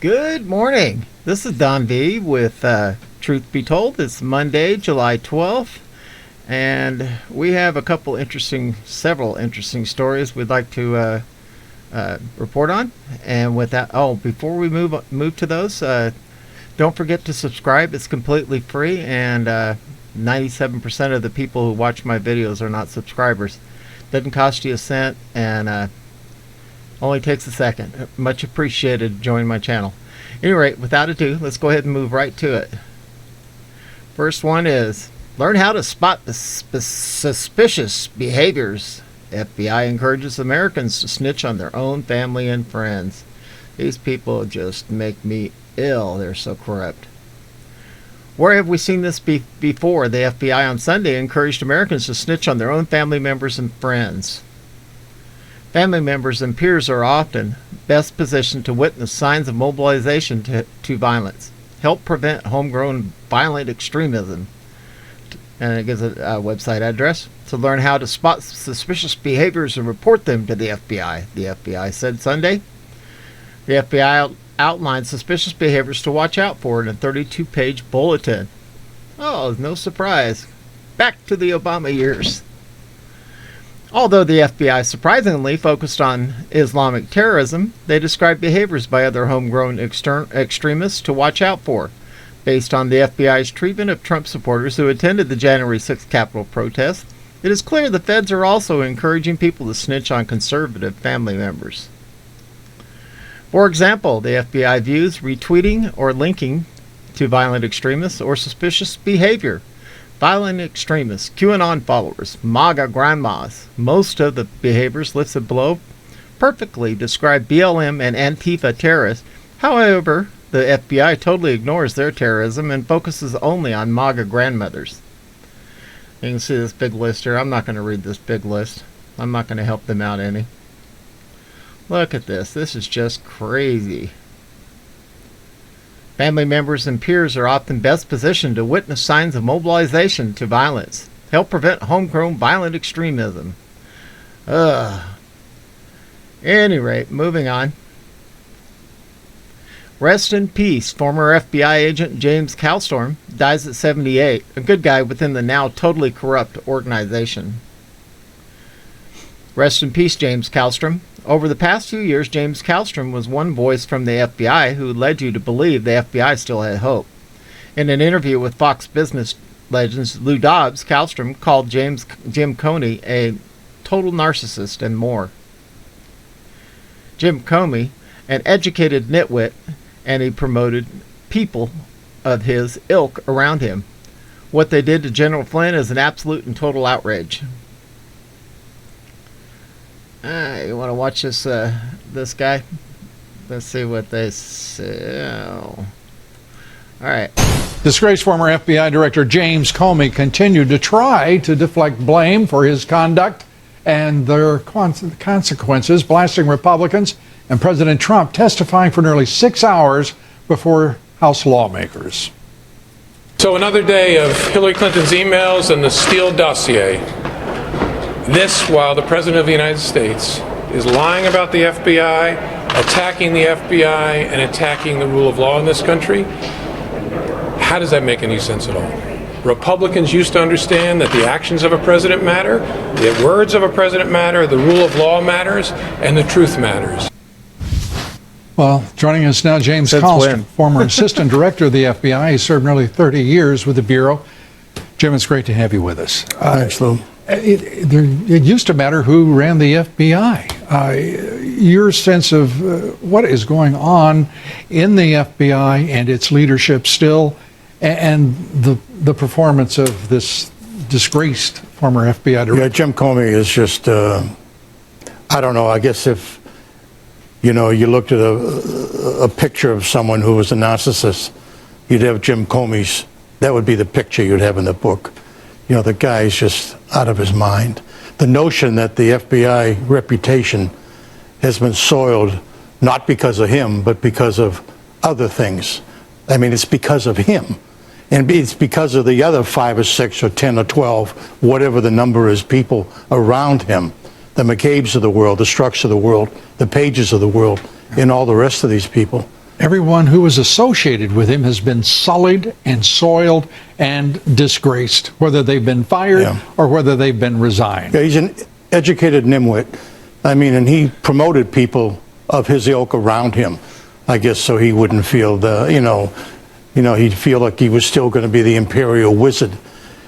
Good morning. This is Don V with Truth Be Told. It's Monday, July 12th, and we have several interesting stories we'd like to report on. And with that, before we move to those, don't forget to subscribe. It's completely free, and 97% of the people who watch my videos are not subscribers. Doesn't cost you a cent, and only takes a second. Much appreciated. Join my channel. At any rate, without ado, let's go ahead and move right to it. First one is learn how to spot the suspicious behaviors. FBI encourages Americans to snitch on their own family and friends. These people just make me ill. They're so corrupt. Where have we seen this before? The FBI on Sunday encouraged Americans to snitch on their own family members and friends. Family members and peers are often best positioned to witness signs of mobilization to violence, help prevent homegrown violent extremism. And it gives a website address to learn how to spot suspicious behaviors and report them to the FBI. The FBI said Sunday. The FBI outlined suspicious behaviors to watch out for in a 32-page bulletin. Oh, no surprise. Back to the Obama years. Although the FBI surprisingly focused on Islamic terrorism, they described behaviors by other homegrown extremists to watch out for. Based on the FBI's treatment of Trump supporters who attended the January 6th Capitol protest, it is clear the feds are also encouraging people to snitch on conservative family members. For example, the FBI views retweeting or linking to violent extremists or suspicious behavior. Violent extremists, QAnon followers, MAGA grandmas. Most of the behaviors listed below perfectly describe BLM and Antifa terrorists. However, the FBI totally ignores their terrorism and focuses only on MAGA grandmothers. You can see this big list here. I'm not going to read this big list. I'm not going to help them out any. Look at this. This is just crazy. Family members and peers are often best positioned to witness signs of mobilization to violence, help prevent homegrown violent extremism. At any rate, moving on. Rest in peace. Former FBI agent James Kallstorm dies at 78, a good guy within the now totally corrupt organization. Rest in peace, James Kallstorm. Over the past few years, James Kallstorm was one voice from the FBI who led you to believe the FBI still had hope. In an interview with Fox Business legends Lou Dobbs, Kallstorm called Jim Comey a total narcissist and more. Jim Comey, an educated nitwit, and he promoted people of his ilk around him. What they did to General Flynn is an absolute and total outrage. You want to watch this guy? Let's see what they say. All right. Disgraced former FBI Director James Comey continued to try to deflect blame for his conduct and their consequences, blasting Republicans and President Trump testifying for nearly 6 hours before House lawmakers. So another day of Hillary Clinton's emails and the Steele dossier. This while the President of the United States is lying about the FBI, attacking the FBI, and attacking the rule of law in this country. How does that make any sense at all? Republicans used to understand that the actions of a president matter, the words of a president matter, the rule of law matters, and the truth matters. Well, joining us now, James Kallstorm, former assistant director of the FBI. He served nearly 30 years with the Bureau. Jim, it's great to have you with us. Thanks, Lou. It used to matter who ran the FBI. Your sense of what is going on in the FBI and its leadership still, and the performance of this disgraced former FBI director. Yeah, Jim Comey is just, I don't know, I guess if, you looked at a picture of someone who was a narcissist, you'd have Jim Comey's, that would be the picture you'd have in the book. The guy is just out of his mind. The notion that the FBI reputation has been soiled, not because of him, but because of other things. I mean, it's because of him. And it's because of the other 5 or 6 or 10 or 12, whatever the number is, people around him. The McCabe's of the world, the Strzok's of the world, the Pages of the world, and all the rest of these people. Everyone who was associated with him has been sullied and soiled and disgraced, whether they've been fired or whether they've been resigned. Yeah, he's an educated nimwit. I mean, and he promoted people of his ilk around him, I guess, so he wouldn't feel he'd feel like he was still going to be the imperial wizard.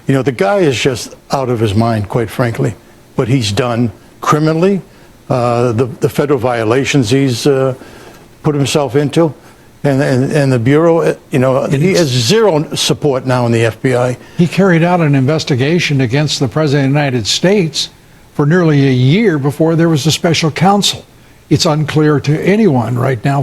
The guy is just out of his mind, quite frankly. What he's done criminally, the federal violations he's put himself into, and the Bureau, he has zero support now in the FBI. He carried out an investigation against the President of the United States for nearly a year before there was a special counsel. It's unclear to anyone right now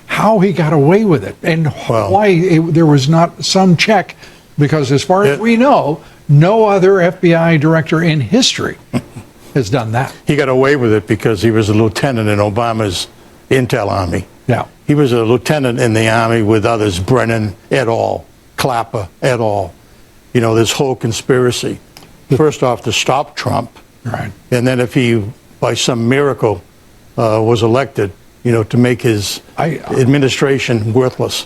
how he got away with it, and why there was not some check, because as far as we know, no other FBI director in history has done that. He got away with it because he was a lieutenant in Obama's intel army. Yeah. He was a lieutenant in the army with others, Brennan et al., Clapper et al. This whole conspiracy. First off, to stop Trump. Right. And then if he, by some miracle, was elected, to make his administration worthless.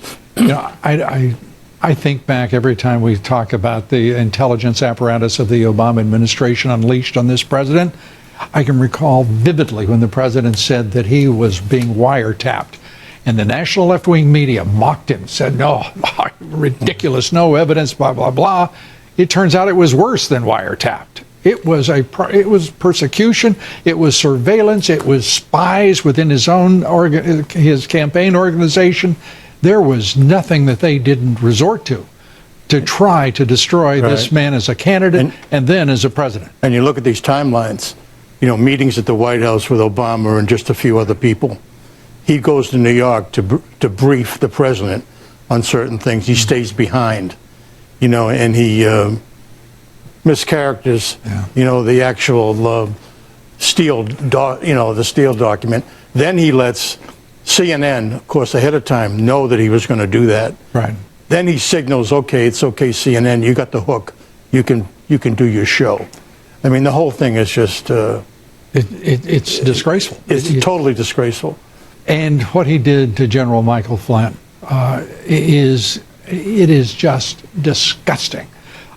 I think back every time we talk about the intelligence apparatus of the Obama administration unleashed on this president. I can recall vividly when the president said that he was being wiretapped, and the national left-wing media mocked him, said, no, ridiculous, no evidence, blah, blah, blah. It turns out it was worse than wiretapped. It was persecution, it was surveillance, it was spies within his campaign organization. There was nothing that they didn't resort to try to destroy this man as a candidate and then as a president. And you look at these timelines, meetings at the White House with Obama and just a few other people. He goes to New York to brief the president on certain things. He stays behind, and he mischaracters, the actual Steele document. Then he lets CNN, of course, ahead of time, know that he was going to do that. Right. Then he signals, okay, it's okay, CNN, you got the hook. You can do your show. I mean, the whole thing is just... it's disgraceful. It's totally disgraceful. And what he did to General Michael Flynn is just disgusting.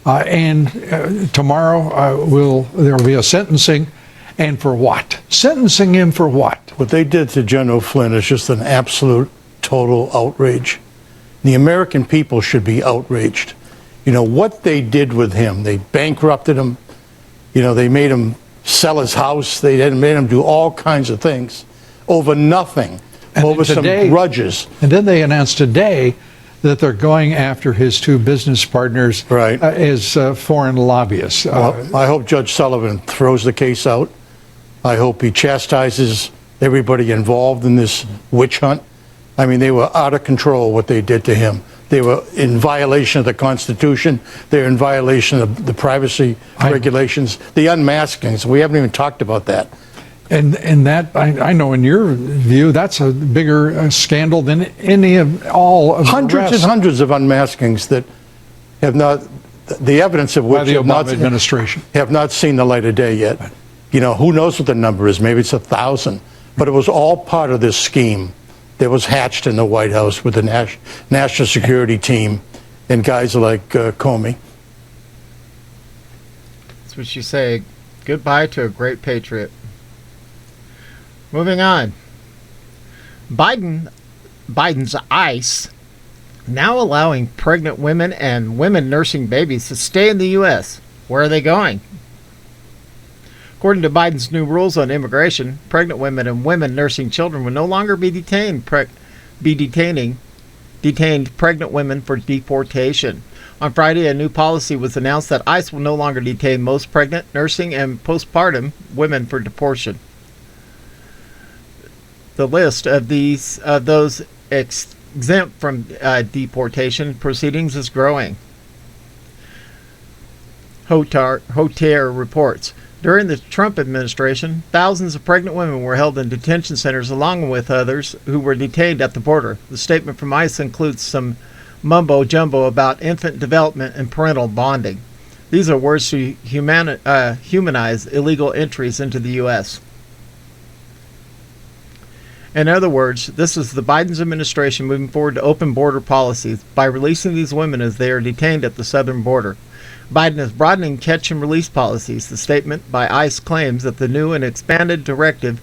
And tomorrow there will be a sentencing. And for what? Sentencing him for what? What they did to General Flynn is just an absolute, total outrage. The American people should be outraged. What they did with him, they bankrupted him. They made him sell his house. They made him do all kinds of things over nothing, over some grudges. And then they announced today that they're going after his two business partners as foreign lobbyists. Well, I hope Judge Sullivan throws the case out. I hope he chastises everybody involved in this witch hunt. I mean, they were out of control what they did to him. They were in violation of the Constitution. They're in violation of the privacy regulations. The unmaskings, we haven't even talked about that. And that, I know in your view, that's a bigger scandal than any of all of hundreds and hundreds of unmaskings that have not, the evidence of which have not seen the light of day yet. Who knows what the number is? Maybe it's 1,000. But it was all part of this scheme that was hatched in the White House with the national security team and guys like Comey. That's what you say. Goodbye to a great patriot. Moving on. Biden's ICE now allowing pregnant women and women nursing babies to stay in the U.S. Where are they going? According to Biden's new rules on immigration, pregnant women and women nursing children will no longer be detained pregnant women for deportation. On Friday, a new policy was announced that ICE will no longer detain most pregnant, nursing, and postpartum women for deportation. The list of those exempt from deportation proceedings is growing. Hotier reports. During the Trump administration, thousands of pregnant women were held in detention centers along with others who were detained at the border. The statement from ICE includes some mumbo-jumbo about infant development and parental bonding. These are words to humanize illegal entries into the U.S. In other words, this is the Biden's administration moving forward to open border policies by releasing these women as they are detained at the southern border. Biden is broadening catch and release policies. The statement by ICE claims that the new and expanded directive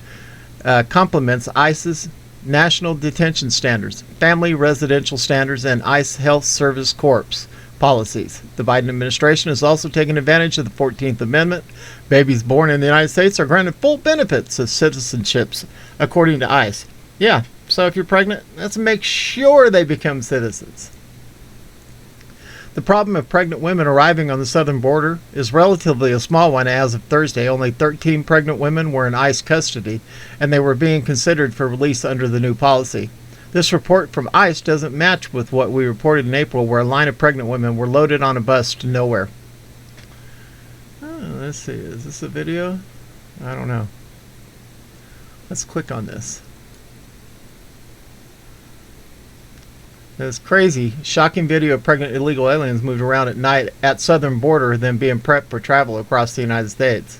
complements ICE's National Detention Standards, Family Residential Standards, and ICE Health Service Corps policies. The Biden administration has also taken advantage of the 14th Amendment. Babies born in the United States are granted full benefits of citizenships, according to ICE. Yeah, so if you're pregnant, let's make sure they become citizens. The problem of pregnant women arriving on the southern border is relatively a small one. As of Thursday, only 13 pregnant women were in ICE custody, and they were being considered for release under the new policy. This report from ICE doesn't match with what we reported in April, where a line of pregnant women were loaded on a bus to nowhere. Let's see, is this a video? I don't know. Let's click on this. This crazy, shocking video of pregnant illegal aliens moved around at night at southern border, then being prepped for travel across the United States.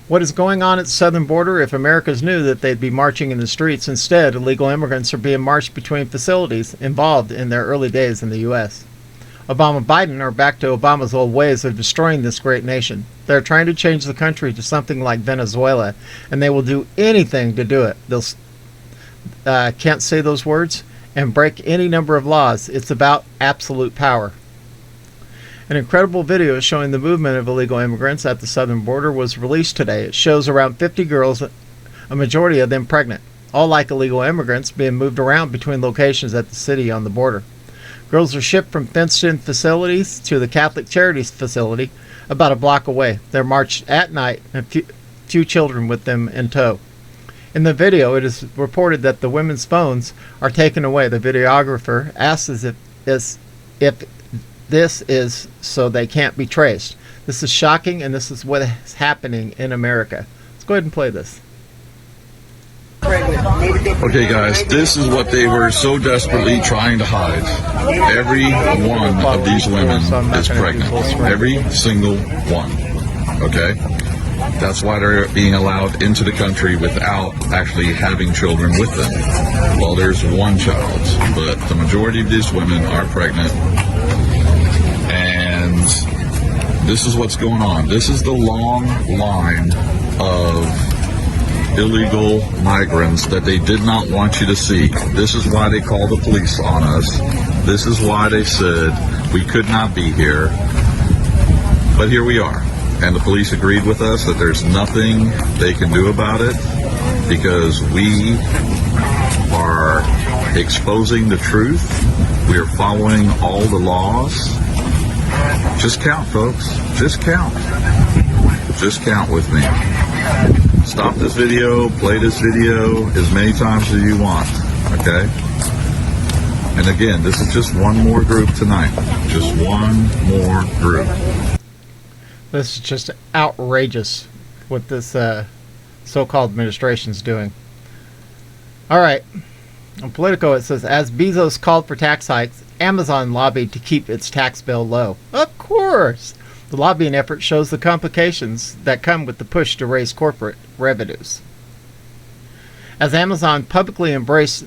What is going on at the southern border? If Americans knew that they'd be marching in the streets, instead, illegal immigrants are being marched between facilities involved in their early days in the U.S. Obama and Biden are back to Obama's old ways of destroying this great nation. They're trying to change the country to something like Venezuela, and they will do anything to do it. They'll can't say those words and break any number of laws. It's about absolute power. An incredible video showing the movement of illegal immigrants at the southern border was released today. It shows around 50 girls, a majority of them pregnant, all like illegal immigrants, being moved around between locations at the city on the border. Girls are shipped from fenced-in facilities to the Catholic Charities facility about a block away. They're marched at night, and few children with them in tow. In the video, it is reported that the women's phones are taken away. The videographer asks if this is so they can't be traced. This is shocking, and this is what is happening in America. Let's go ahead and play this. Okay, guys, this is what they were so desperately trying to hide. Every one of these women is pregnant. Every single one. Okay? That's why they're being allowed into the country without actually having children with them. Well, there's one child, but the majority of these women are pregnant. And this is what's going on. This is the long line of illegal migrants that they did not want you to see. This is why they called the police on us. This is why they said we could not be here. But here we are. And the police agreed with us that there's nothing they can do about it because we are exposing the truth. We are following all the laws. Just count, folks. Just count. Just count with me. Stop this video, play this video as many times as you want, okay? And again, this is just one more group tonight. Just one more group. This is just outrageous what this so-called administration is doing. All right. On Politico, it says, as Bezos called for tax hikes, Amazon lobbied to keep its tax bill low. Of course. The lobbying effort shows the complications that come with the push to raise corporate revenues. As Amazon publicly embraced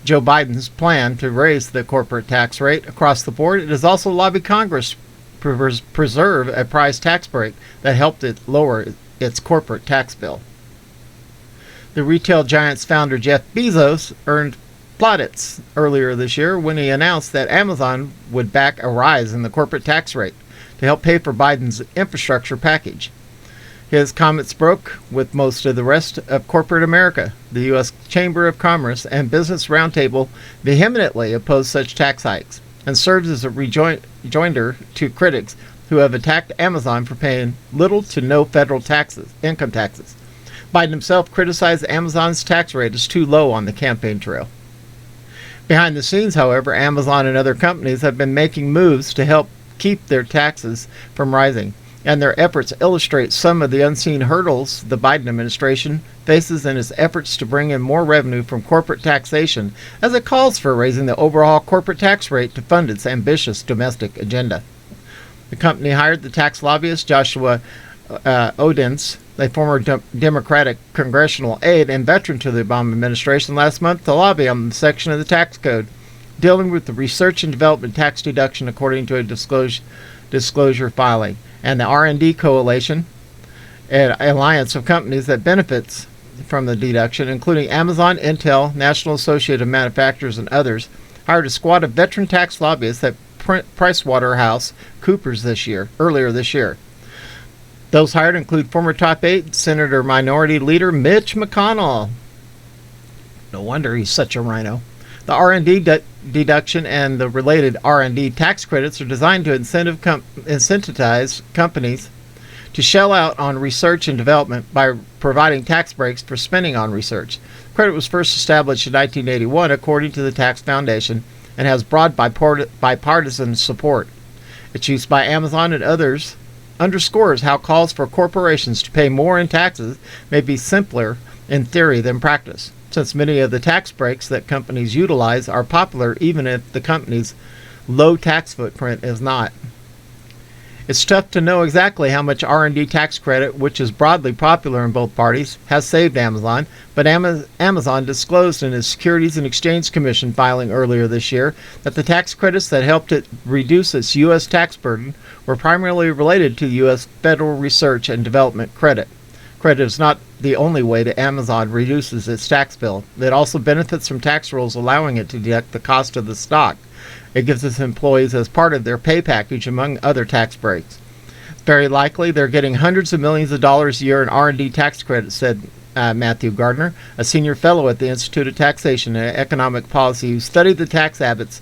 Joe Biden's plan to raise the corporate tax rate across the board, it has also lobbied Congress to preserve a price tax break that helped it lower its corporate tax bill. The retail giant's founder Jeff Bezos earned plaudits earlier this year when he announced that Amazon would back a rise in the corporate tax rate to help pay for Biden's infrastructure package. His comments broke with most of the rest of corporate America. The U.S. Chamber of Commerce and Business Roundtable vehemently opposed such tax hikes and serves as a rejoinder to critics who have attacked Amazon for paying little to no federal income taxes. Biden himself criticized Amazon's tax rate as too low on the campaign trail. Behind the scenes, however, Amazon and other companies have been making moves to help keep their taxes from rising, and their efforts illustrate some of the unseen hurdles the Biden administration faces in its efforts to bring in more revenue from corporate taxation, as it calls for raising the overall corporate tax rate to fund its ambitious domestic agenda. The company hired the tax lobbyist Joshua Odence a former Democratic congressional aide and veteran to the Obama administration, last month to lobby on the section of the tax code dealing with the research and development tax deduction according to a disclosure filing. And the R&D Coalition, an alliance of companies that benefits from the deduction, including Amazon, Intel, National Association of Manufacturers, and others, hired a squad of veteran tax lobbyists at PricewaterhouseCoopers earlier this year. Those hired include former top aide Senator Minority Leader Mitch McConnell. No wonder he's such a rhino. The R&D deduction and the related R&D tax credits are designed to incentivize companies to shell out on research and development by providing tax breaks for spending on research. The credit was first established in 1981 according to the Tax Foundation and has broad bipartisan support. Its use by Amazon and others underscores how calls for corporations to pay more in taxes may be simpler in theory than practice, since many of the tax breaks that companies utilize are popular even if the company's low tax footprint is not. It's tough to know exactly how much R&D tax credit, which is broadly popular in both parties, has saved Amazon, but Amazon disclosed in its Securities and Exchange Commission filing earlier this year that the tax credits that helped it reduce its U.S. tax burden were primarily related to U.S. federal research and development credit. Credit is not the only way that Amazon reduces its tax bill. It also benefits from tax rules allowing it to deduct the cost of the stock it gives its employees as part of their pay package, among other tax breaks. Very likely they're getting hundreds of millions of dollars a year in R&D tax credits, said Matthew Gardner, a senior fellow at the Institute of Taxation and Economic Policy who studied the tax habits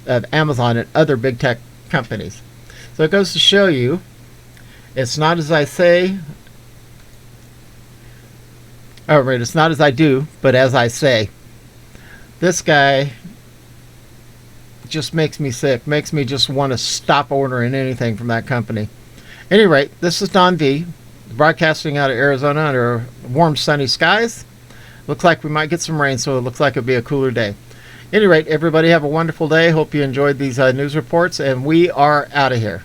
of Amazon and other big tech companies. So it goes to show you, it's not as I say, it's not as I do, but as I say. This guy just makes me sick, makes me just want to stop ordering anything from that company. At any rate, this is Don V, broadcasting out of Arizona under warm, sunny skies. Looks like we might get some rain, so it looks like it'll be a cooler day. At any rate, everybody have a wonderful day. Hope you enjoyed these news reports, and we are out of here.